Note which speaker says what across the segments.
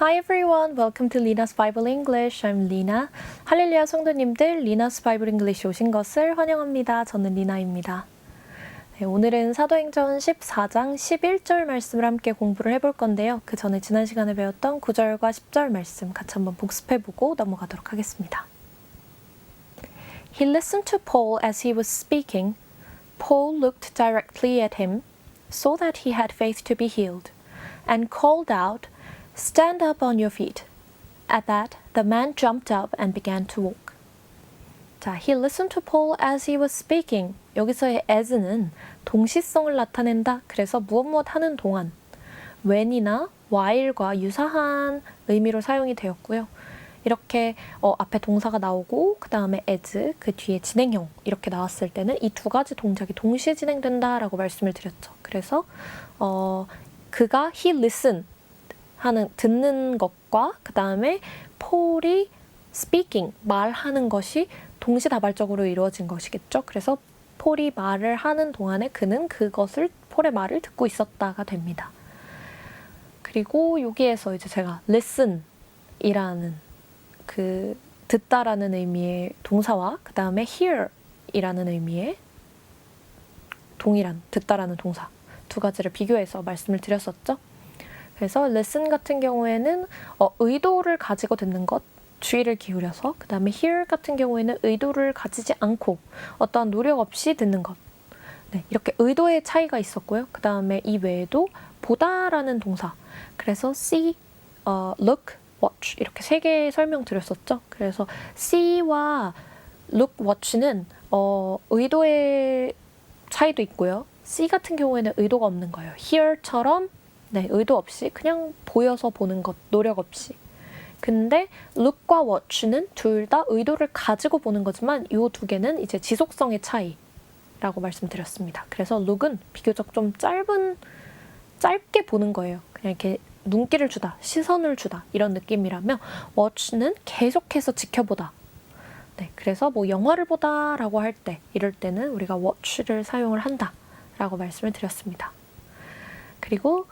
Speaker 1: Hi everyone, welcome to Lina's Bible English. I'm Lina. 할렐루야 성도님들, Lina's Bible English 오신 것을 환영합니다. 저는 리나입니다. 네, 오늘은 사도행전 14장 11절 말씀을 함께 공부를 해볼 건데요. 그 전에 지난 시간에 배웠던 9절과 10절 말씀 같이 한번 복습해보고 넘어가도록 하겠습니다. He listened to Paul as he was speaking. Paul looked directly at him, saw that he had faith to be healed, and called out, "Stand up on your feet." At that, the man jumped up and began to walk. 자, he listened to Paul as he was speaking. 여기서의 as는 동시성을 나타낸다. 그래서 무엇 하는 동안 when이나 while과 유사한 의미로 사용이 되었고요. 이렇게 앞에 동사가 나오고 그 다음에 as, 그 뒤에 진행형 이렇게 나왔을 때는 이 두 가지 동작이 동시에 진행된다라고 말씀을 드렸죠. 그래서 그가 he listen 하는 듣는 것과 그 다음에 폴이 speaking 말하는 것이 동시다발적으로 이루어진 것이겠죠. 그래서 폴이 말을 하는 동안에 그는 그것을 폴의 말을 듣고 있었다가 됩니다. 그리고 여기에서 이제 제가 listen이라는 그 듣다라는 의미의 동사와 그 다음에 hear이라는 의미의 동일한 듣다라는 동사 두 가지를 비교해서 말씀을 드렸었죠. 그래서 listen 같은 경우에는 의도를 가지고 듣는 것, 주의를 기울여서 그 다음에 hear 같은 경우에는 의도를 가지지 않고 어떠한 노력 없이 듣는 것. 네, 이렇게 의도의 차이가 있었고요. 그 다음에 이 외에도 보다라는 동사. 그래서 see, look, watch 이렇게 세 개 설명드렸었죠. 그래서 see와 look, watch는 의도의 차이도 있고요. see 같은 경우에는 의도가 없는 거예요. hear처럼 네, 의도 없이 그냥 보여서 보는 것, 노력 없이. 근데 look과 watch는 둘 다 의도를 가지고 보는 거지만 이 두 개는 이제 지속성의 차이라고 말씀드렸습니다. 그래서 look은 비교적 좀 짧게 보는 거예요. 그냥 이렇게 눈길을 주다, 시선을 주다 이런 느낌이라면 watch는 계속해서 지켜보다. 네, 그래서 뭐 영화를 보다라고 할 때 이럴 때는 우리가 watch를 사용을 한다라고 말씀을 드렸습니다. 그리고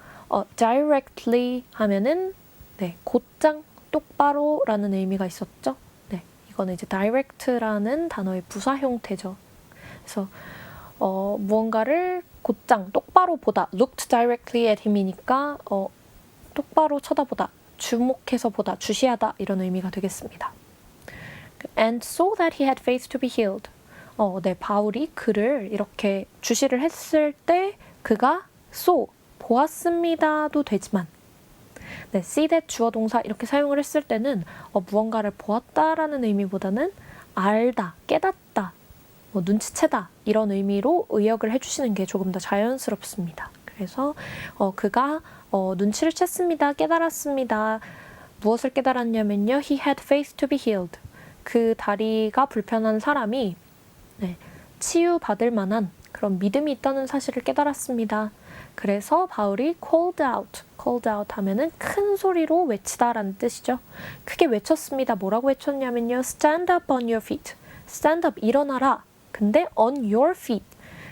Speaker 1: directly 하면은 네, 곧장 똑바로라는 의미가 있었죠. 네, 이거는 이제 direct라는 단어의 부사 형태죠. 그래서 무언가를 곧장 똑바로 보다, looked directly at him이니까 똑바로 쳐다보다, 주목해서 보다, 주시하다 이런 의미가 되겠습니다. And so that he had faith to be healed. 네, 바울이 그를 이렇게 주시를 했을 때 그가 so 보았습니다도 되지만 네, see that 주어 동사 이렇게 사용을 했을 때는 무언가를 보았다라는 의미보다는 알다, 깨닫다, 눈치채다 이런 의미로 의역을 해주시는 게 조금 더 자연스럽습니다. 그래서 그가 눈치를 챘습니다, 깨달았습니다. 무엇을 깨달았냐면요. He had faith to be healed. 그 다리가 불편한 사람이 네, 치유받을 만한 그런 믿음이 있다는 사실을 깨달았습니다. 그래서 바울이 called out 하면은 큰 소리로 외치다라는 뜻이죠. 크게 외쳤습니다. 뭐라고 외쳤냐면요. stand up on your feet. stand up, 일어나라. 근데 on your feet.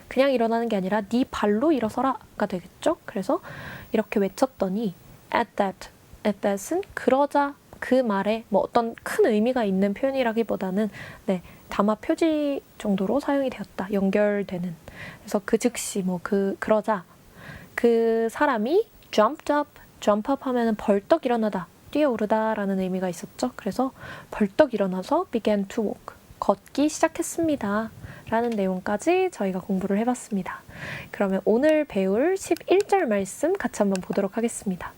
Speaker 1: 그냥 일어나는 게 아니라 네 발로 일어서라가 되겠죠. 그래서 이렇게 외쳤더니 at that은 그러자 그 말에 뭐 어떤 큰 의미가 있는 표현이라기보다는 네, 담화 표지 정도로 사용이 되었다. 연결되는. 그래서 그 즉시 그러자 그 사람이 jump up 하면은 벌떡 일어나다, 뛰어오르다라는 의미가 있었죠. 그래서 벌떡 일어나서 began to walk, 걷기 시작했습니다. 라는 내용까지 저희가 공부를 해봤습니다. 그러면 오늘 배울 11절 말씀 같이 한번 보도록 하겠습니다.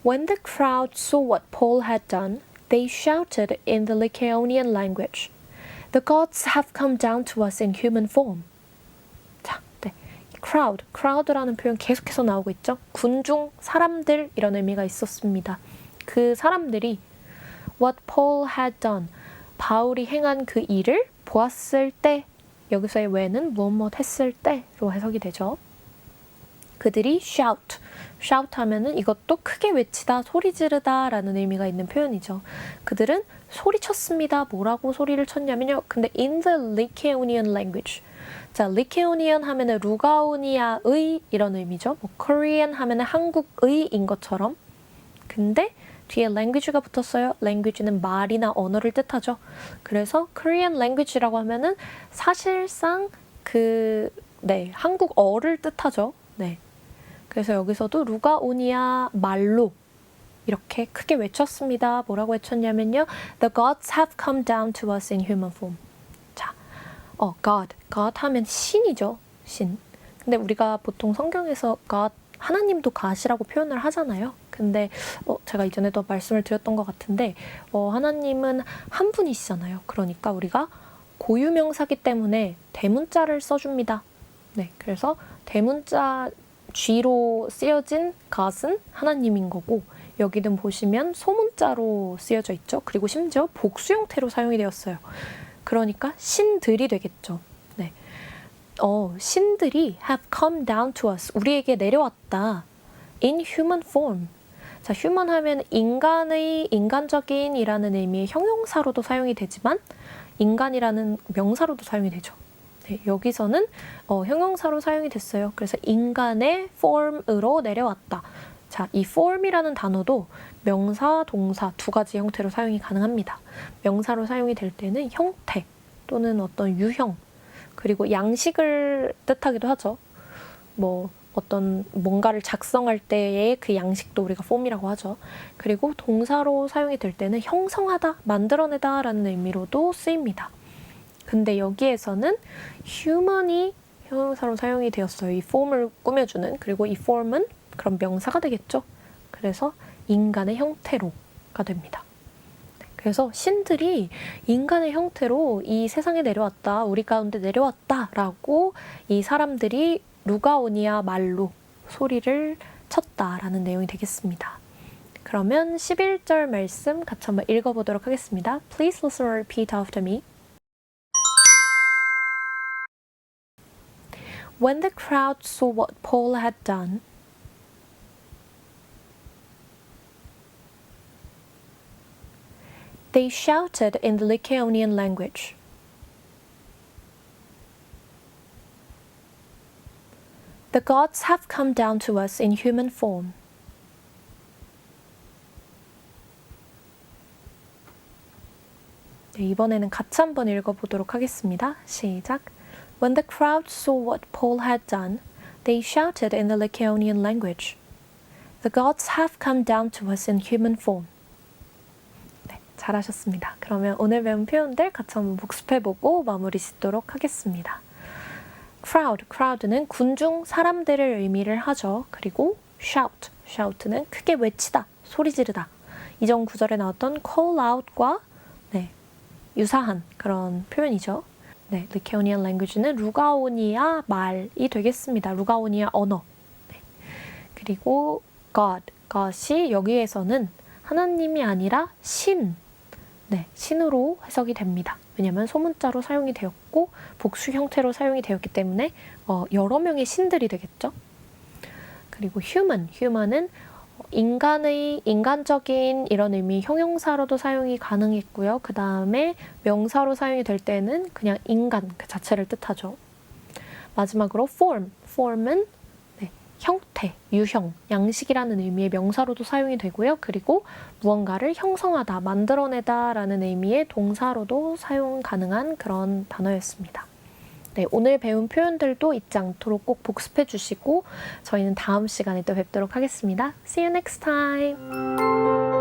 Speaker 1: When the crowd saw what Paul had done, they shouted in the Lycaonian language, "The gods have come down to us in human form." 자, 네. crowd라는 표현 계속해서 나오고 있죠. 군중, 사람들 이런 의미가 있었습니다. 그 사람들이 what Paul had done, 바울이 행한 그 일을 보았을 때, 여기서의 when은 무엇 했을 때로 해석이 되죠. 그들이 shout 하면은 이것도 크게 외치다, 소리 지르다 라는 의미가 있는 표현이죠. 그들은 소리쳤습니다. 뭐라고 소리를 쳤냐면요. 근데 in the Lycaonian language. 자, Lycaonian 하면은 루가오니아의 이런 의미죠. 뭐 Korean 하면은 한국의인 것처럼. 근데 뒤에 language가 붙었어요. language는 말이나 언어를 뜻하죠. 그래서 Korean language라고 하면은 사실상 한국어를 뜻하죠. 네. 그래서 여기서도 루가오니아 말로 이렇게 크게 외쳤습니다. 뭐라고 외쳤냐면요. The gods have come down to us in human form. 자, God 하면 신이죠. 신. 근데 우리가 보통 성경에서 God, 하나님도 God이라고 표현을 하잖아요. 근데 제가 이전에도 말씀을 드렸던 것 같은데 하나님은 한 분이시잖아요. 그러니까 우리가 고유명사기 때문에 대문자를 써줍니다. 네, 그래서 대문자 G로 쓰여진 God은 하나님인 거고 여기는 보시면 소문자로 쓰여져 있죠. 그리고 심지어 복수 형태로 사용이 되었어요. 그러니까 신들이 되겠죠. 네. 신들이 have come down to us. 우리에게 내려왔다. in human form. 자, human 하면 인간적인이라는 의미의 형용사로도 사용이 되지만 인간이라는 명사로도 사용이 되죠. 네, 여기서는 형용사로 사용이 됐어요. 그래서 인간의 form으로 내려왔다. 자, 이 form이라는 단어도 명사, 동사 두 가지 형태로 사용이 가능합니다. 명사로 사용이 될 때는 형태 또는 어떤 유형 그리고 양식을 뜻하기도 하죠. 뭐 어떤 뭔가를 작성할 때의 그 양식도 우리가 form이라고 하죠. 그리고 동사로 사용이 될 때는 형성하다, 만들어내다 라는 의미로도 쓰입니다. 근데 여기에서는 human이 형용사로 사용이 되었어요. 이 form을 꾸며주는. 그리고 이 form은 그럼 명사가 되겠죠. 그래서 인간의 형태로가 됩니다. 그래서 신들이 인간의 형태로 이 세상에 내려왔다, 우리 가운데 내려왔다 라고 이 사람들이 루가오니아 말로 소리를 쳤다라는 내용이 되겠습니다. 그러면 11절 말씀 같이 한번 읽어보도록 하겠습니다. Please listen or repeat after me. When the crowd saw what Paul had done, they shouted in the Lycaonian language. The gods have come down to us in human form. 네, 이번에는 같이 한번 읽어보도록 하겠습니다. 시작. When the crowd saw what Paul had done, they shouted in the Lycaonian language. The gods have come down to us in human form. 네, 잘하셨습니다. 그러면 오늘 배운 표현들 같이 한번 복습해보고 마무리 짓도록 하겠습니다. crowd는 군중, 사람들을 의미를 하죠. 그리고 shout는 크게 외치다, 소리 지르다. 이전 구절에 나왔던 call out과 유사한 그런 표현이죠. 네, Lycaonian language는 루가오니아 말이 되겠습니다. 루가오니아 언어. 네. 그리고 God이 여기에서는 하나님이 아니라 신으로 해석이 됩니다. 왜냐하면 소문자로 사용이 되었고 복수 형태로 사용이 되었기 때문에 여러 명의 신들이 되겠죠. 그리고 human은 인간적인 이런 의미 형용사로도 사용이 가능했고요. 그 다음에 명사로 사용이 될 때는 그냥 인간 그 자체를 뜻하죠. 마지막으로 form은 형태, 유형, 양식이라는 의미의 명사로도 사용이 되고요. 그리고 무언가를 형성하다, 만들어내다 라는 의미의 동사로도 사용 가능한 그런 단어였습니다. 네, 오늘 배운 표현들도 잊지 않도록 꼭 복습해 주시고 저희는 다음 시간에 또 뵙도록 하겠습니다. See you next time!